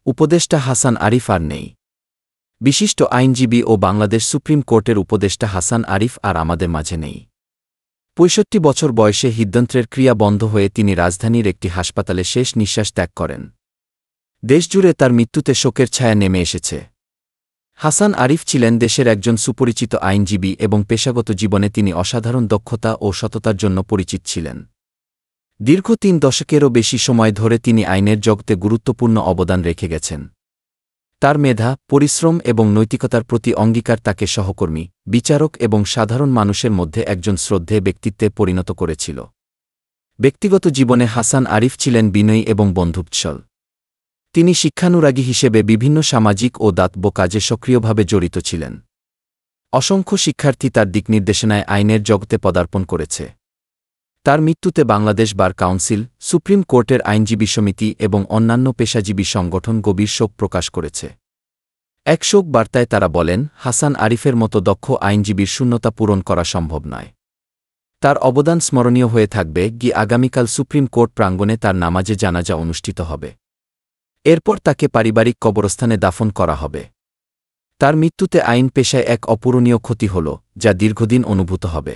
উপদেষ্টা হাসান আরিফ আর নেই। বিশিষ্ট আইনজীবী ও বাংলাদেশ সুপ্রিম কোর্টের উপদেষ্টা হাসান আরিফ আর আমাদের মাঝে নেই। ৬৫ বছর বয়সে হৃদ্যন্ত্রের ক্রিয়া বন্ধ হয়ে তিনি রাজধানীর একটি হাসপাতালে শেষ নিঃশ্বাস ত্যাগ করেন। দেশজুড়ে তার মৃত্যুতে শোকের ছায়া নেমে এসেছে। হাসান আরিফ ছিলেন দেশের একজন সুপরিচিত আইনজীবী এবং পেশাগত জীবনে তিনি অসাধারণ দক্ষতা ও সততার জন্য পরিচিত ছিলেন। দীর্ঘ ৩ দশকেরও বেশি সময় ধরে তিনি আইনের জগতে গুরুত্বপূর্ণ অবদান রেখে গেছেন। তার মেধা, পরিশ্রম এবং নৈতিকতার প্রতি অঙ্গীকার তাকে সহকর্মী, বিচারক এবং সাধারণ মানুষের মধ্যে একজন শ্রদ্ধেয় ব্যক্তিত্বে পরিণত করেছিল। ব্যক্তিগত জীবনে হাসান আরিফ ছিলেন বিনয়ী এবং বন্ধুৎসল। তিনি শিক্ষানুরাগী হিসেবে বিভিন্ন সামাজিক ও দাতব্য কাজে সক্রিয়ভাবে জড়িত ছিলেন। অসংখ্য শিক্ষার্থী তার দিকনির্দেশনায় আইনের জগতে পদার্পণ করেছে। তার মৃত্যুতে বাংলাদেশ বার কাউন্সিল, সুপ্রিম কোর্টের আইনজীবী সমিতি এবং অন্যান্য পেশাজীবী সংগঠন গভীর শোক প্রকাশ করেছে। এক শোক বার্তায় তারা বলেন, হাসান আরিফের মতো দক্ষ আইনজীবীর শূন্যতা পূরণ করা সম্ভব নয়। তার অবদান স্মরণীয় হয়ে থাকবে। আগামীকাল সুপ্রিম কোর্ট প্রাঙ্গণে তার নামাজে জানাজা অনুষ্ঠিত হবে। এরপর তাকে পারিবারিক কবরস্থানে দাফন করা হবে। তার মৃত্যুতে আইন পেশায় এক অপূরণীয় ক্ষতি হল, যা দীর্ঘদিন অনুভূত হবে।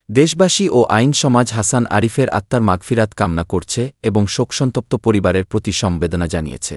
দেশবাসী ও আইন সমাজ হাসান আরিফের আত্মার মাগফিরাত কামনা করছে এবং শোকসন্তপ্ত পরিবারের প্রতি সমবেদনা জানিয়েছে।